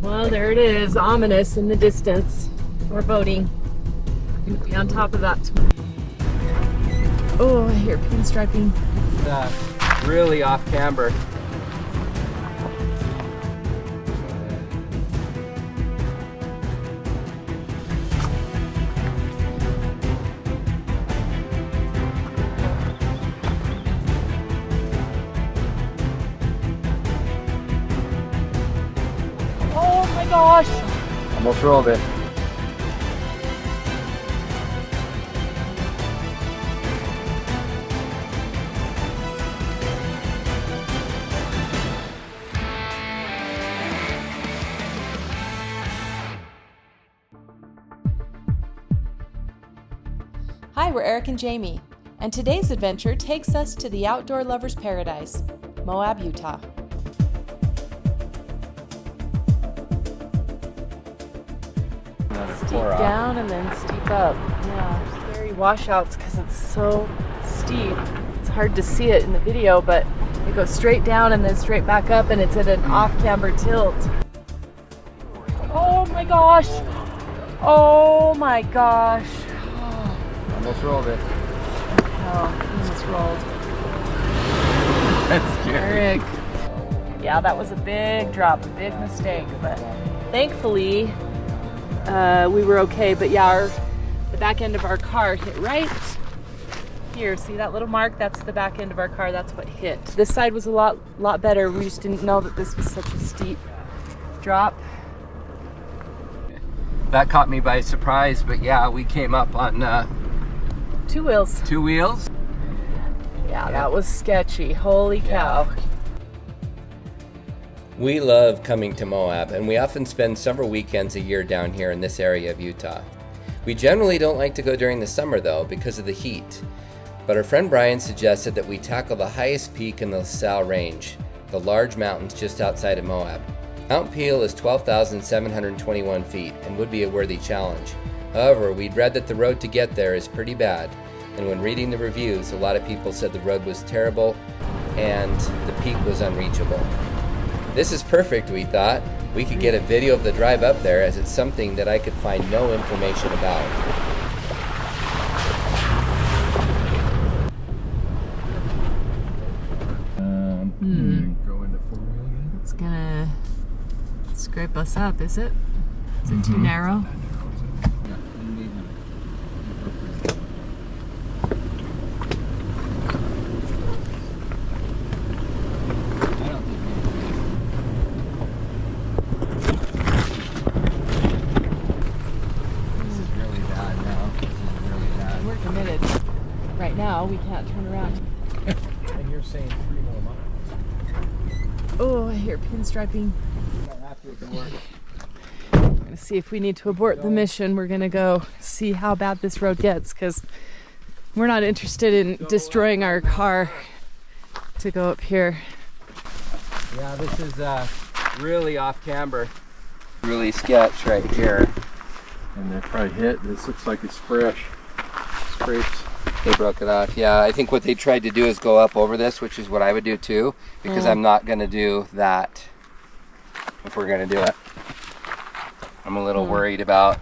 Well, there it is, ominous in the distance. We're boating. We're gonna be on top of that tomorrow. Oh, I hear pinstriping. Really off camber. Oh my gosh! Almost rolled it. Hi, we're Eric and Jamie, and today's adventure takes us to the outdoor lover's paradise, Moab, Utah. Steep down and then steep up. Yeah, scary washouts because it's so steep. It's hard to see it in the video, but it goes straight down and then straight back up, and it's at an off-camber tilt. Oh my gosh! Oh my gosh! Almost rolled it. Oh, almost rolled. That's scary. Eric. Yeah, that was a big drop, a big mistake, but thankfully we were okay. But yeah, the back end of our car hit right here. See that little mark? That's the back end of our car. That's what hit. This side was a lot better. We just didn't know that this was such a steep drop. That caught me by surprise, but yeah, we came up on Two wheels. two wheels. Yeah, that was sketchy. Holy cow. We love coming to Moab, and we often spend several weekends a year down here in this area of Utah. We generally don't like to go during the summer though because of the heat, but our friend Brian suggested that we tackle the highest peak in the LaSalle Range, the large mountains just outside of Moab. Mount Peel is 12,721 feet and would be a worthy challenge. However, we'd read that the road to get there is pretty bad, and when reading the reviews, a lot of people said the road was terrible and the peak was unreachable. This is perfect, we thought. We could get a video of the drive up there, as it's something that I could find no information about. Go into four-wheel again. It's gonna scrape us up, is it? Is it too narrow? Right now, we can't turn around. And you're saying 3 more miles. Oh, I hear pinstriping. After it can work. We're gonna see if we need to abort the mission. We're gonna go see how bad this road gets, because we're not interested in destroying our car to go up here. Yeah, this is really off camber. Really sketch right here. And they're probably hit. This looks like it's fresh. Scrapes. They broke it off. Yeah, I think what they tried to do is go up over this, which is what I would do too, because I'm not going to do that if we're going to do it. I'm a little worried about,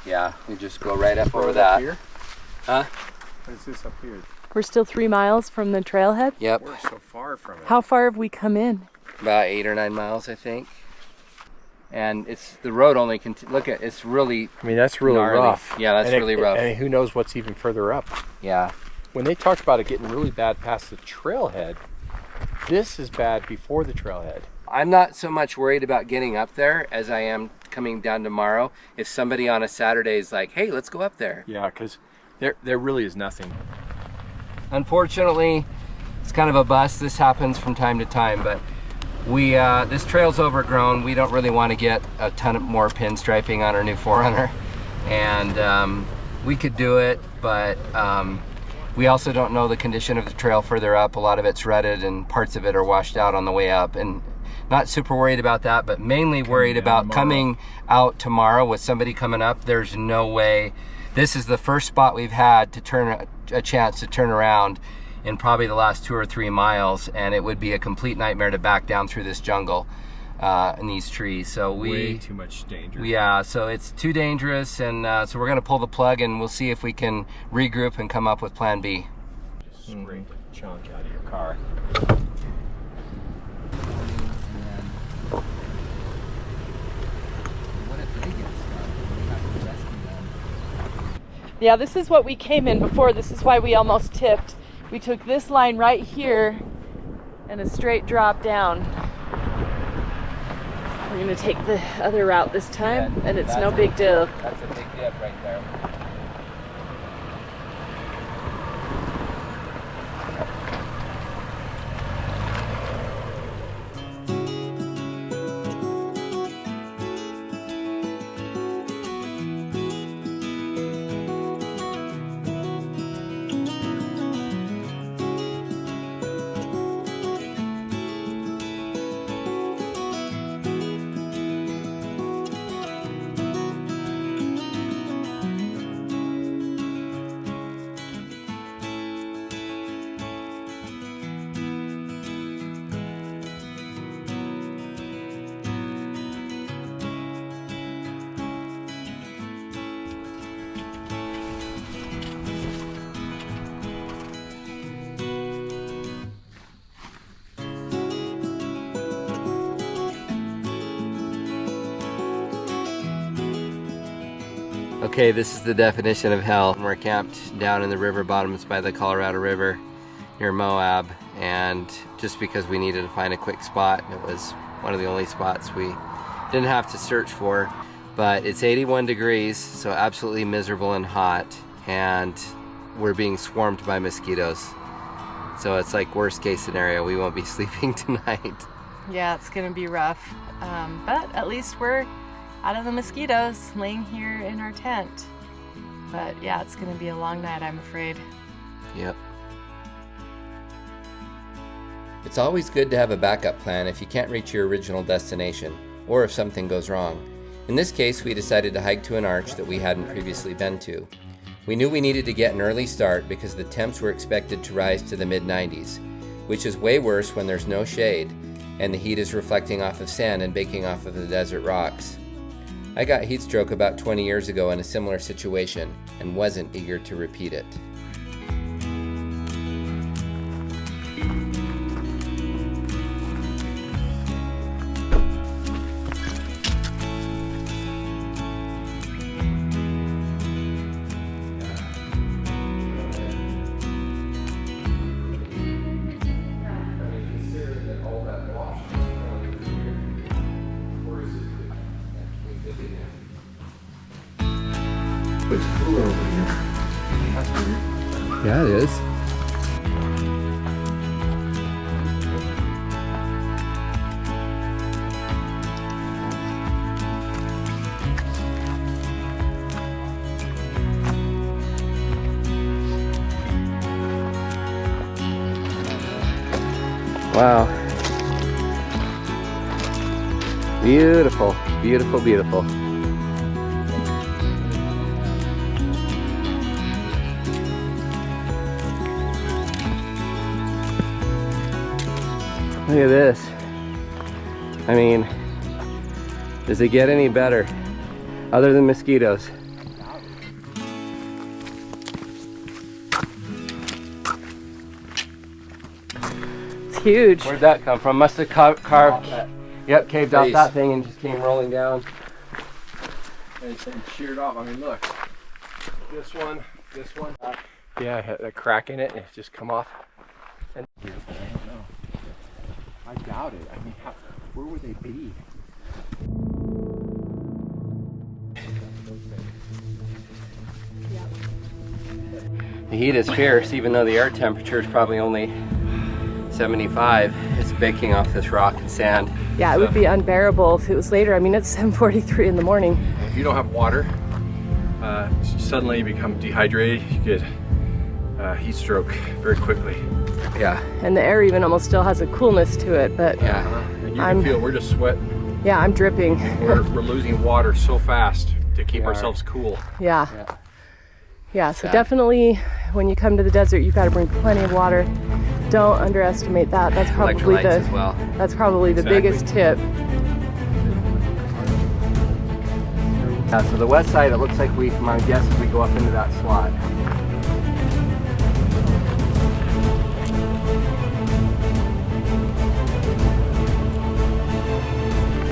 yeah, we just go right up over that. Here? Huh? What is this up here? We're still 3 miles from the trailhead. Yep, We're so far from it. How far have we come in? about 8 or 9 miles, I think. And it's the road only can look at. It's really. I mean, that's really gnarly. rough. Yeah, that's really rough. And who knows what's even further up? Yeah. When they talked about it getting really bad past the trailhead, this is bad before the trailhead. I'm not so much worried about getting up there as I am coming down tomorrow. If somebody on a Saturday is like, "Hey, let's go up there." Yeah, because there really is nothing. Unfortunately, it's kind of a bust. This happens from time to time, but we this trail's overgrown. We don't really want to get a ton of more pinstriping on our new 4Runner, and we could do it, but we also don't know the condition of the trail further up. A lot of it's rutted and parts of it are washed out on the way up, and not super worried about that, but mainly worried about coming out tomorrow with somebody coming up. There's no way. This is the first spot we've had to turn a chance to turn around in probably the last 2 or 3 miles, and it would be a complete nightmare to back down through this jungle in these trees. So way too much danger. Yeah, so it's too dangerous, and so we're gonna pull the plug, and we'll see if we can regroup and come up with plan B. Just scrape a chunk out of your car. Yeah, this is what we came in before. This is why we almost tipped. We took this line right here and a straight drop down. We're gonna take the other route this time, and it's no big deal. That's a big dip right there. Okay, this is the definition of hell. We're camped down in the river bottoms by the Colorado River near Moab, and just because we needed to find a quick spot, it was one of the only spots we didn't have to search for. But it's 81 degrees, so absolutely miserable and hot, and we're being swarmed by mosquitoes. So it's like worst case scenario, we won't be sleeping tonight. Yeah, it's gonna be rough, but at least we're out of the mosquitoes, laying here in our tent. But yeah, it's gonna be a long night, I'm afraid. Yep. It's always good to have a backup plan if you can't reach your original destination, or if something goes wrong. In this case, we decided to hike to an arch that we hadn't previously been to. We knew we needed to get an early start because the temps were expected to rise to the mid-90s, which is way worse when there's no shade and the heat is reflecting off of sand and baking off of the desert rocks. I got heat stroke about 20 years ago in a similar situation and wasn't eager to repeat it. It's cooler over here. Yeah, it is. Wow. Beautiful, beautiful, beautiful. Look at this. I mean, does it get any better other than mosquitoes? It's huge. Where'd that come from? Must have carved, yep, caved off Face. that thing and just came rolling down. It's sheared off. I mean, look. This one. Yeah, it had a crack in it and it's just come off. And I don't know. I doubt it. I mean, where would they be? The heat is fierce, even though the air temperature is probably only 75. It's baking off this rock and sand. Yeah, it would be unbearable if it was later. I mean, it's 7:43 in the morning. If you don't have water, suddenly you become dehydrated. You get heat stroke very quickly. Yeah. And the air even almost still has a coolness to it, but Yeah. And you can feel we're just sweating. yeah, I'm dripping. We're losing water so fast to keep We are. ourselves cool. Yeah. Yeah, so definitely when you come to the desert, you've got to bring plenty of water. Don't underestimate that. That's probably Electrolytes as well. That's probably the biggest tip. Yeah, so the west side, it looks like my guess is we go up into that slot.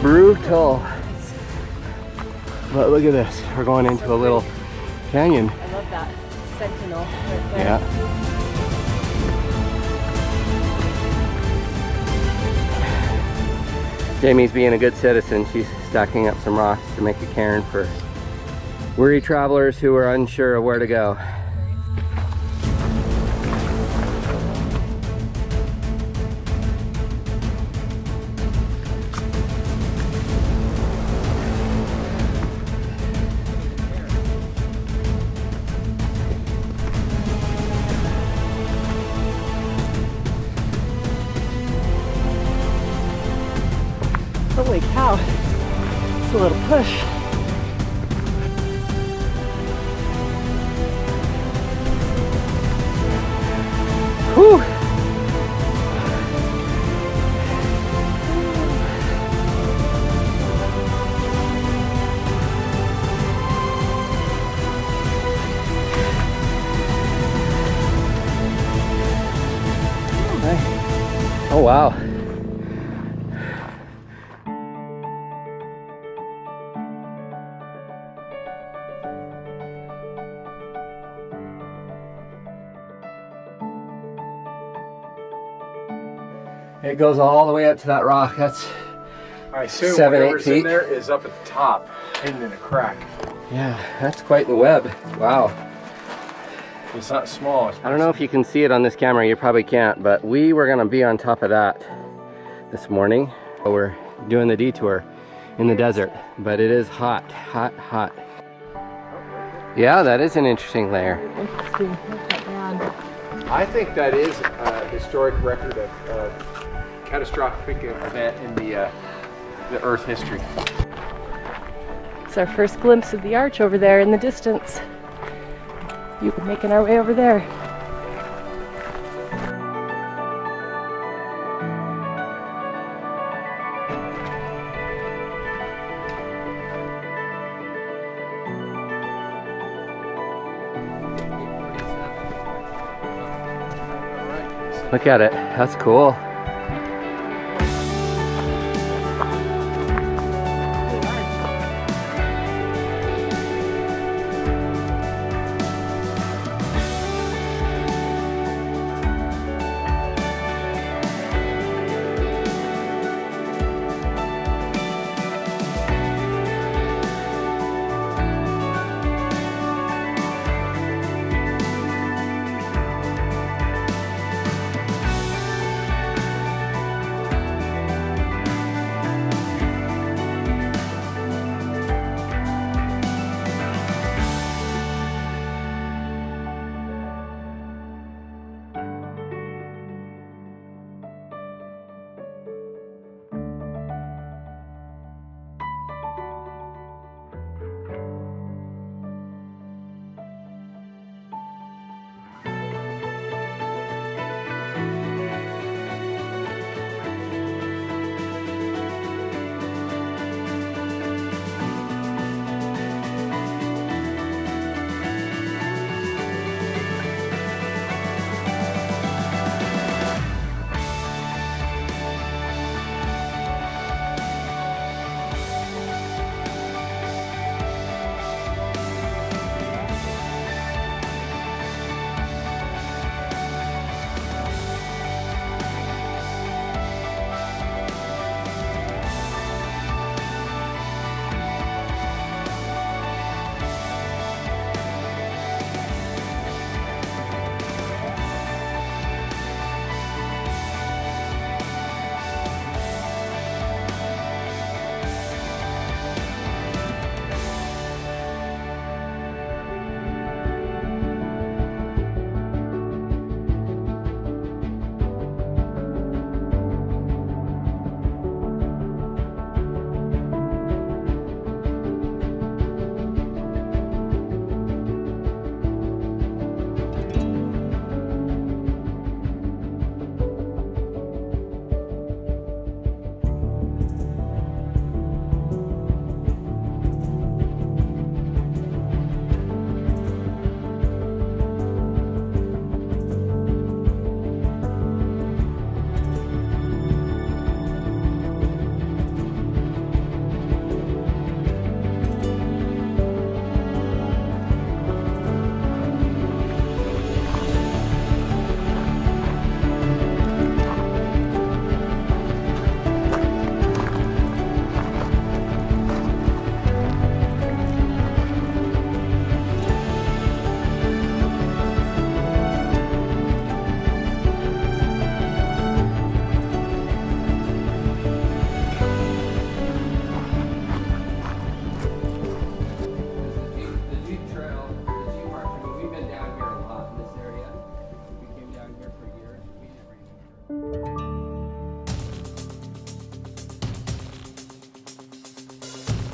Brutal. But look at this. We're going into a little canyon. I love that sentinel right there. Yeah. Jamie's being a good citizen. She's stacking up some rocks to make a cairn for weary travelers who are unsure of where to go. Holy cow, it's a little push. Whew. Oh wow. It goes all the way up to that rock. That's I assume 7, 8 whatever's in feet. there is up at the top, hidden in a crack. Yeah, that's quite the web. Wow. It's not small. It's I don't know if you can see it on this camera, you probably can't, but we were gonna be on top of that this morning. We're doing the detour in the desert, but it is hot, hot, hot. Yeah, that is an interesting layer. Interesting. Look at that. I think that is a historic record of catastrophic event in the Earth history. It's our first glimpse of the arch over there in the distance. We're making our way over there. Look at it, that's cool.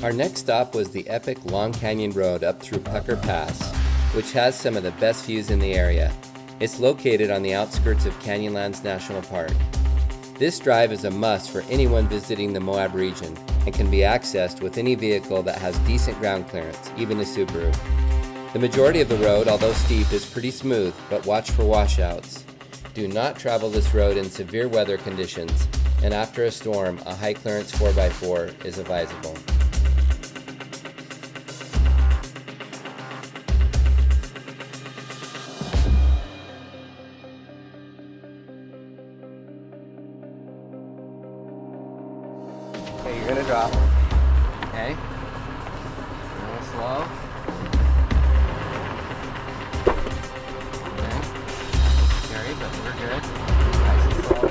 Our next stop was the epic Long Canyon Road up through Pucker Pass, which has some of the best views in the area. It's located on the outskirts of Canyonlands National Park. This drive is a must for anyone visiting the Moab region and can be accessed with any vehicle that has decent ground clearance, even a Subaru. The majority of the road, although steep, is pretty smooth, but watch for washouts. Do not travel this road in severe weather conditions, and after a storm, a high clearance 4x4 is advisable. Okay, you're gonna drop. Okay. A little slow. Okay. Scary, but we're good. Nice and slow.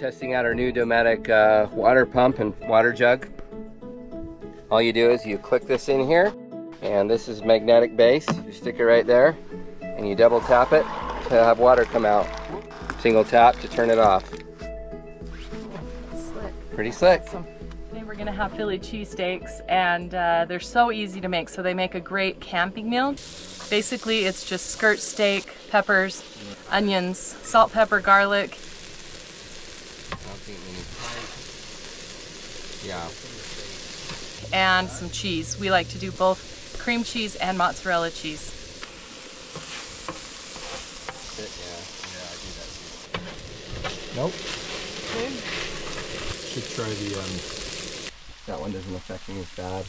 Testing out our new Dometic water pump and water jug. All you do is you click this in here, and this is magnetic base. You stick it right there, and you double tap it to have water come out. Single tap to turn it off. Slick. Pretty slick. Awesome. Today we're gonna have Philly cheesesteaks, and they're so easy to make, so they make a great camping meal. Basically, it's just skirt steak, peppers, onions, salt, pepper, garlic. Yeah. And some cheese. We like to do both cream cheese and mozzarella cheese. Nope. Okay. Should try the That one doesn't affect me as bad.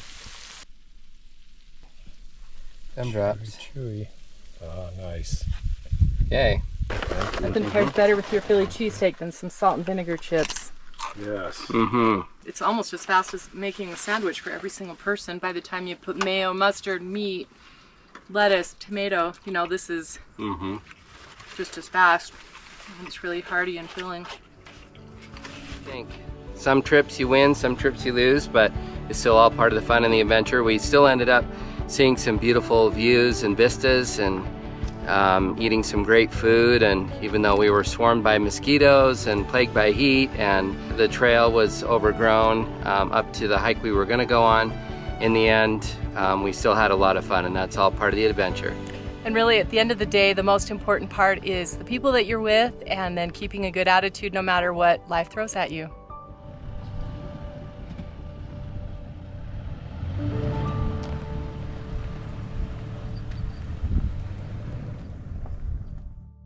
Gumdrops. chewy. Oh, nice. Yay. Nothing pairs better with your Philly cheesesteak than some salt and vinegar chips. Yes. Mm-hmm. It's almost as fast as making a sandwich for every single person. By the time you put mayo, mustard, meat, lettuce, tomato, you know, this is just as fast. And it's really hearty and filling. Some trips you win, some trips you lose, but it's still all part of the fun and the adventure. We still ended up seeing some beautiful views and vistas, and eating some great food, and even though we were swarmed by mosquitoes and plagued by heat, and the trail was overgrown up to the hike we were going to go on, in the end we still had a lot of fun, and that's all part of the adventure. And really, at the end of the day, the most important part is the people that you're with, and then keeping a good attitude no matter what life throws at you.